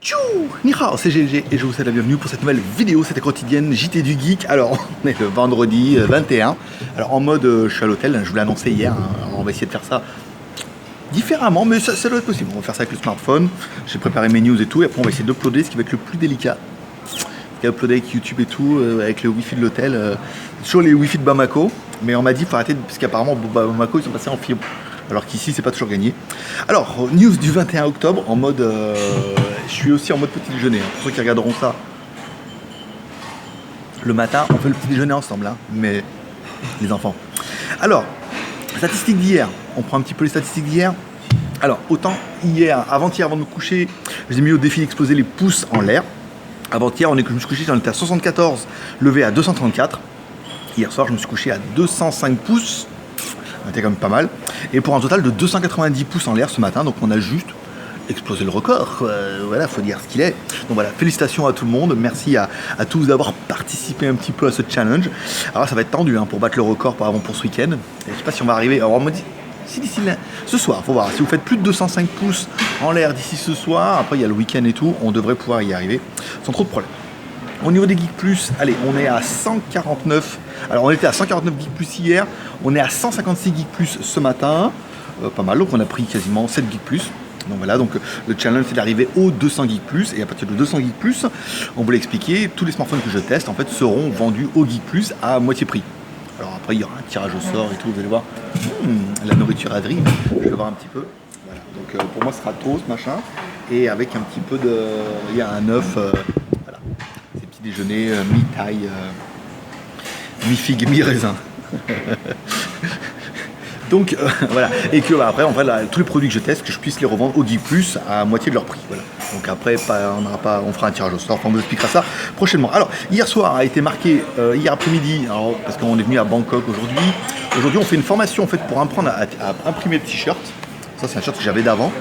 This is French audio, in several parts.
Tchou, ni hao, c'est GLG et je vous souhaite la bienvenue pour cette nouvelle vidéo, c'était quotidienne JT du Geek. Alors on est le vendredi 21. Alors en mode je suis à l'hôtel, je vous l'ai annoncé hier, hein. Alors, on va essayer de faire ça différemment, mais ça doit être possible. On va faire ça avec le smartphone, j'ai préparé mes news et tout, et après on va essayer d'uploader ce qui va être le plus délicat. Uploader avec YouTube et tout, avec le wifi de l'hôtel, toujours les wifi de Bamako, mais on m'a dit qu'il faut arrêter parce qu'apparemment Bamako ils sont passés en fibre. Alors qu'ici c'est pas toujours gagné. Alors, news du 21 octobre en mode. Je suis aussi en mode petit déjeuner. Hein. Pour ceux qui regarderont ça le matin, on fait le petit déjeuner ensemble, hein, mais les enfants. Alors, statistiques d'hier. On prend un petit peu les statistiques d'hier. Alors, autant hier, avant-hier, avant de me coucher, j'ai mis au défi d'exploser les pouces en l'air. Avant-hier, je me suis couché, j'en étais à 74, levé à 234. Hier soir, je me suis couché à 205 pouces. C'était quand même pas mal. Et pour un total de 290 pouces en l'air ce matin. Donc on a juste explosé le record. Voilà, faut dire ce qu'il est. Donc voilà, félicitations à tout le monde. Merci à tous d'avoir participé un petit peu à ce challenge. Alors ça va être tendu hein, pour battre le record pour ce week-end. Et je sais pas si on va arriver. Alors on me dit, si d'ici là, ce soir, faut voir. Si vous faites plus de 205 pouces en l'air d'ici ce soir, après il y a le week-end et tout, on devrait pouvoir y arriver sans trop de problèmes. Au niveau des Geek Plus, allez, on est à 149. Alors on était à 149 Geek Plus hier, on est à 156 Geek Plus ce matin. Pas mal, donc on a pris quasiment 7 Geek Plus. Donc voilà, donc le challenge c'est d'arriver aux 200 Geek Plus. Et à partir de 200 Geek Plus, on vous l'a expliqué, tous les smartphones que je teste en fait seront vendus au Geek Plus à moitié prix. Alors après il y aura un tirage au sort et tout, vous allez voir. La nourriture à drive, je vais voir un petit peu. Voilà. Donc pour moi ce sera toast, machin. Et avec un petit peu de. Il y a un œuf. Voilà. Ces petits déjeuners mi-taille. Mi-figue, mi-raisin. Donc voilà, et que après on va tous les produits que je teste, que je puisse les revendre au Geek Plus à moitié de leur prix. Voilà. Donc après on fera un tirage au sort, on vous expliquera ça prochainement. Alors hier soir a été marqué, hier après-midi, parce qu'on est venu à Bangkok aujourd'hui. Aujourd'hui on fait une formation en fait pour apprendre à imprimer le t-shirt. Ça c'est un t-shirt que j'avais d'avant.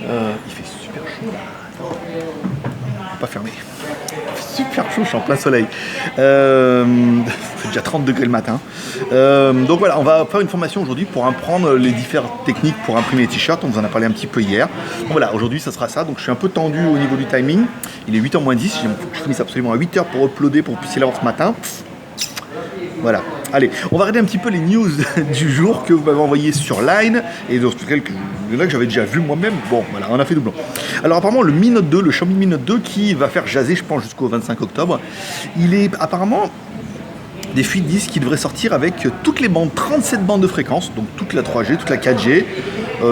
Il fait super chaud là. On va pas fermer. Super chaud, je suis en plein soleil. Il fait déjà 30 degrés le matin. Donc voilà, on va faire une formation aujourd'hui pour apprendre les différentes techniques pour imprimer les t-shirts. On vous en a parlé un petit peu hier. Donc voilà, aujourd'hui ça sera ça. Donc je suis un peu tendu au niveau du timing. Il est 8h moins 10. Il faut que je finisse absolument à 8h pour uploader pour que vous puissiez l'avoir ce matin. Voilà. Allez, on va regarder un petit peu les news du jour que vous m'avez envoyé sur Line et d'autres que j'avais déjà vu moi-même. Bon, voilà, on a fait doublon. Alors apparemment le Mi Note 2, le Xiaomi Mi Note 2 qui va faire jaser, je pense, jusqu'au 25 octobre. Il est apparemment des fuites disent qu'il devrait sortir avec toutes les bandes, 37 bandes de fréquence, donc toute la 3G, toute la 4G,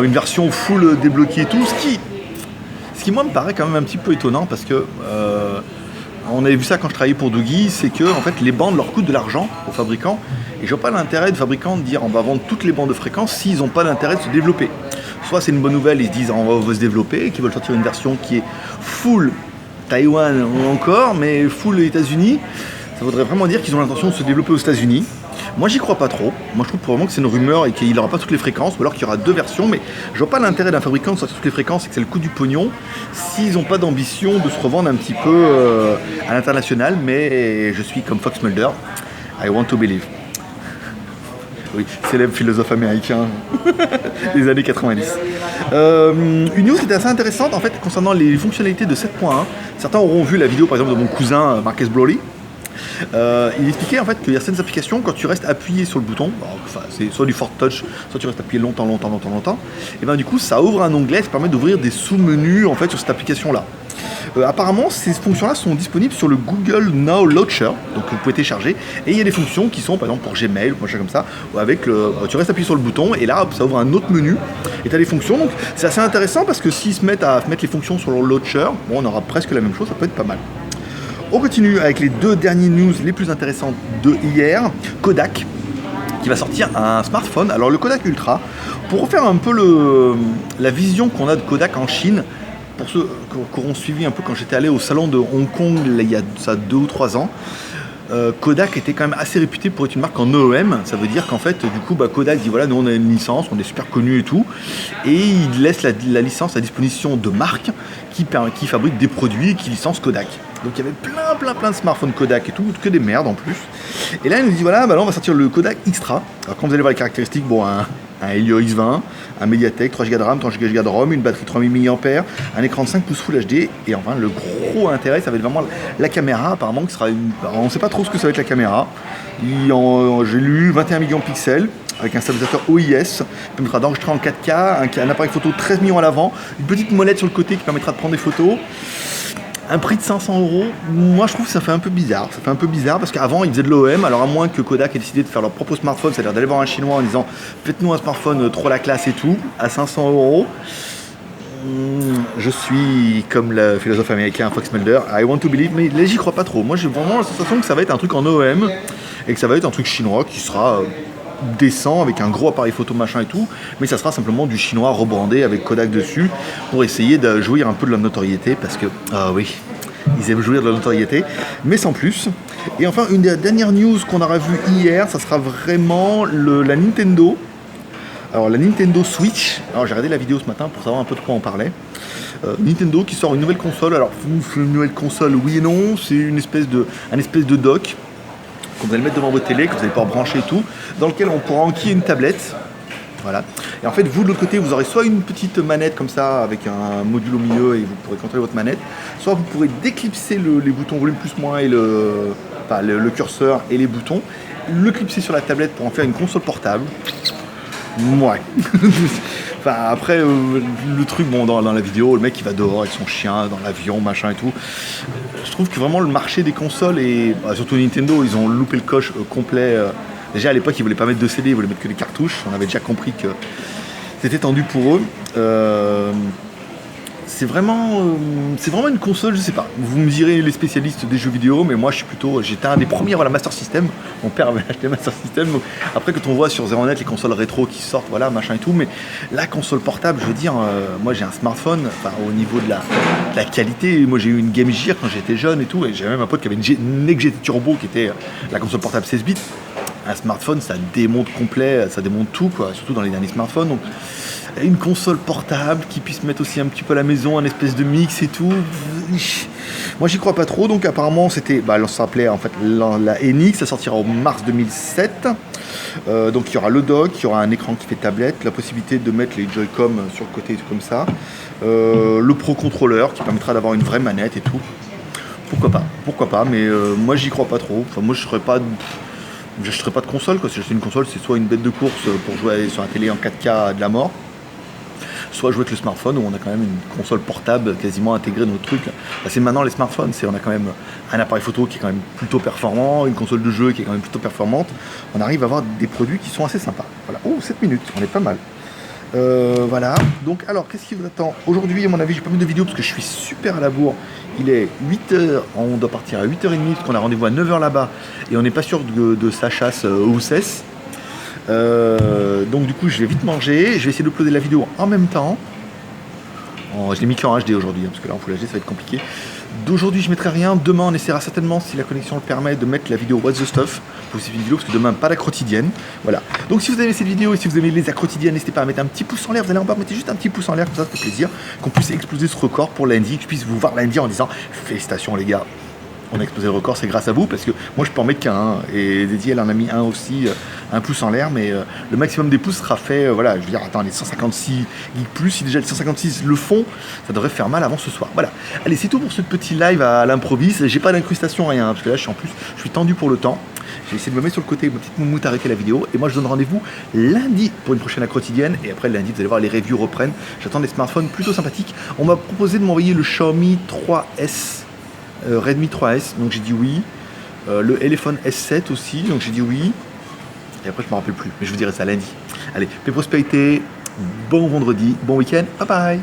une version full débloquée et tout, ce qui moi me paraît quand même un petit peu étonnant parce que on avait vu ça quand je travaillais pour Doogie, c'est que en fait les bandes leur coûtent de l'argent aux fabricants et je vois pas l'intérêt de fabricants de dire on va vendre toutes les bandes de fréquence s'ils n'ont pas l'intérêt de se développer. Soit c'est une bonne nouvelle, ils se disent on va se développer, qu'ils veulent sortir une version qui est full Taïwan ou encore, mais full États-Unis. Ça voudrait vraiment dire qu'ils ont l'intention de se développer aux États-Unis. Moi j'y crois pas trop. Moi je trouve vraiment que c'est une rumeur et qu'il n'aura pas toutes les fréquences, ou alors qu'il y aura deux versions, mais je vois pas l'intérêt d'un fabricant de sortir toutes les fréquences et que c'est le coût du pognon s'ils n'ont pas d'ambition de se revendre un petit peu à l'international, mais je suis comme Fox Mulder, I want to believe. Oui, célèbre philosophe américain des années 90. Une news qui était assez intéressante en fait concernant les fonctionnalités de 7.1. Certains auront vu la vidéo par exemple de mon cousin Marques Broly. Il expliquait en fait qu'il y a certaines applications quand tu restes appuyé sur le bouton, c'est soit du Force Touch, soit tu restes appuyé longtemps, et ben du coup ça ouvre un onglet qui permet d'ouvrir des sous-menus en fait sur cette application là. Apparemment ces fonctions là sont disponibles sur le Google Now Launcher, donc vous pouvez télécharger, et il y a des fonctions qui sont par exemple pour Gmail ou machin comme ça, où avec tu restes appuyé sur le bouton et là hop, ça ouvre un autre menu et tu as les fonctions, donc c'est assez intéressant parce que s'ils se mettent à mettre les fonctions sur le launcher, bon, on aura presque la même chose, ça peut être pas mal. On continue avec les deux dernières news les plus intéressantes de hier. Kodak qui va sortir un smartphone, alors le Kodak Ultra, pour refaire un peu la vision qu'on a de Kodak en Chine. Pour ceux qui auront suivi un peu quand j'étais allé au salon de Hong Kong il y a ça 2 ou 3 ans, Kodak était quand même assez réputé pour être une marque en OEM. Ça veut dire qu'en fait du coup Kodak dit voilà, nous on a une licence, on est super connu et tout, et il laisse la licence à disposition de marques qui fabriquent des produits et qui licencent Kodak. Donc il y avait plein de smartphones Kodak et tout, que des merdes en plus. Et là, il nous dit voilà, bah là, on va sortir le Kodak X-Tra. Alors quand vous allez voir les caractéristiques, bon, un Helio X20, un Mediatek, 3 Go de RAM, 3 Go de ROM, une batterie 3000 mAh, un écran de 5 pouces Full HD, et enfin le gros intérêt, ça va être vraiment la caméra, apparemment, qui sera on ne sait pas trop ce que ça va être la caméra. J'ai lu 21 millions de pixels, avec un stabilisateur OIS, qui permettra d'enregistrer en 4K, un appareil photo 13 millions à l'avant, une petite molette sur le côté qui permettra de prendre des photos. Un prix de 500 €, moi je trouve que ça fait un peu bizarre. Ça fait un peu bizarre parce qu'avant ils faisaient de l'OEM, alors à moins que Kodak ait décidé de faire leur propre smartphone, c'est-à-dire d'aller voir un chinois en disant faites-nous un smartphone trop la classe et tout, à 500 €. Je suis comme le philosophe américain Fox Mulder, I want to believe, mais là j'y crois pas trop. Moi j'ai vraiment la sensation que ça va être un truc en OEM et que ça va être un truc chinois qui sera décent avec un gros appareil photo machin et tout, mais ça sera simplement du chinois rebrandé avec Kodak dessus pour essayer de jouir un peu de la notoriété parce que oui, ils aiment jouir de la notoriété, mais sans plus. Et enfin une des dernières news qu'on aura vu hier, ça sera vraiment la Nintendo. Alors la Nintendo Switch, alors j'ai regardé la vidéo ce matin pour savoir un peu de quoi on parlait. Nintendo qui sort une nouvelle console, alors une nouvelle console oui et non, c'est un espèce de dock que vous allez mettre devant votre télé, que vous allez pouvoir brancher et tout, dans lequel on pourra enquiller une tablette. Voilà. Et en fait, vous de l'autre côté, vous aurez soit une petite manette comme ça, avec un module au milieu et vous pourrez contrôler votre manette, soit vous pourrez déclipser les boutons volume plus moins et le curseur et les boutons, le clipser sur la tablette pour en faire une console portable. Ouais. Enfin, après, le truc, bon, dans la vidéo, le mec il va dehors avec son chien, dans l'avion, machin et tout. Je trouve que vraiment le marché des consoles, et surtout Nintendo, ils ont loupé le coche complet. Déjà à l'époque, ils voulaient pas mettre de CD, ils voulaient mettre que des cartouches. On avait déjà compris que c'était tendu pour eux. C'est vraiment une console, je sais pas. Vous me direz les spécialistes des jeux vidéo, mais moi j'étais un des premiers à avoir la Master System. Mon père avait acheté Master System. Donc, après, quand on voit sur Zeronet les consoles rétro qui sortent, voilà, machin et tout, mais la console portable, je veux dire, moi j'ai un smartphone, au niveau de la qualité, moi j'ai eu une Game Gear quand j'étais jeune et tout, et j'avais même un pote qui avait une NEC GT Turbo qui était la console portable 16 bits. Un smartphone, ça démonte complet, ça démonte tout, quoi, surtout dans les derniers smartphones. Donc, une console portable qui puisse mettre aussi un petit peu à la maison, un espèce de mix et tout. Moi, j'y crois pas trop. Donc, apparemment, c'était, ça s'appelait en fait la NX, ça sortira en mars 2007. Donc, il y aura le dock, il y aura un écran qui fait tablette, la possibilité de mettre les Joy-Con sur le côté comme ça, le Pro Controller qui permettra d'avoir une vraie manette et tout. Pourquoi pas, mais moi, j'y crois pas trop. Enfin, moi, je n'achèterais pas de console, quoi. Si j'achète une console, c'est soit une bête de course pour jouer sur un télé en 4K de la mort, soit jouer avec le smartphone où on a quand même une console portable quasiment intégrée dans notre truc. C'est maintenant les smartphones, on a quand même un appareil photo qui est quand même plutôt performant, une console de jeu qui est quand même plutôt performante. On arrive à avoir des produits qui sont assez sympas. Voilà. Oh, 7 minutes, on est pas mal. Voilà. Donc alors, qu'est-ce qui vous attend aujourd'hui? À mon avis, j'ai pas mis de vidéo parce que je suis super à la bourre. Il est 8h, on doit partir à 8h30 parce qu'on a rendez-vous à 9h là-bas et on n'est pas sûr de sa chasse au cesse. Donc du coup je vais vite manger, je vais essayer d'uploader la vidéo en même temps. Je l'ai mis qu'en HD aujourd'hui, parce que là en Full HD ça va être compliqué. D'aujourd'hui je mettrai rien, demain on essaiera certainement, si la connexion le permet, de mettre la vidéo What's the Stuff pour cette vidéo, parce que demain pas la quotidienne. Voilà. Donc si vous aimez cette vidéo et si vous aimez les quotidiennes, n'hésitez pas à mettre un petit pouce en l'air, vous allez en bas, mettez juste un petit pouce en l'air, comme ça fait plaisir, qu'on puisse exploser ce record pour lundi, que je puisse vous voir lundi en disant félicitations les gars. On a explosé le record, c'est grâce à vous, parce que moi je peux en mettre qu'un, et Dédié elle en a mis un aussi, un pouce en l'air, mais le maximum des pouces sera fait, voilà, je veux dire, attends, les 156 geeks plus, si déjà les 156 le font, ça devrait faire mal avant ce soir. Voilà, allez, c'est tout pour ce petit live à l'improviste, j'ai pas d'incrustation, rien, parce que là je suis tendu pour le temps. J'ai essayé de me mettre sur le côté, ma petite moumoute, arrêter la vidéo, et moi je donne rendez-vous lundi pour une prochaine quotidienne, et après lundi vous allez voir les reviews reprennent, j'attends des smartphones plutôt sympathiques. On m'a proposé de m'envoyer le Xiaomi 3S, Redmi 3S, donc j'ai dit oui. Le Elephone S7 aussi, donc j'ai dit oui. Et après je me rappelle plus, mais je vous dirai ça lundi. Allez, paix prospérité, bon vendredi, bon week-end, bye bye.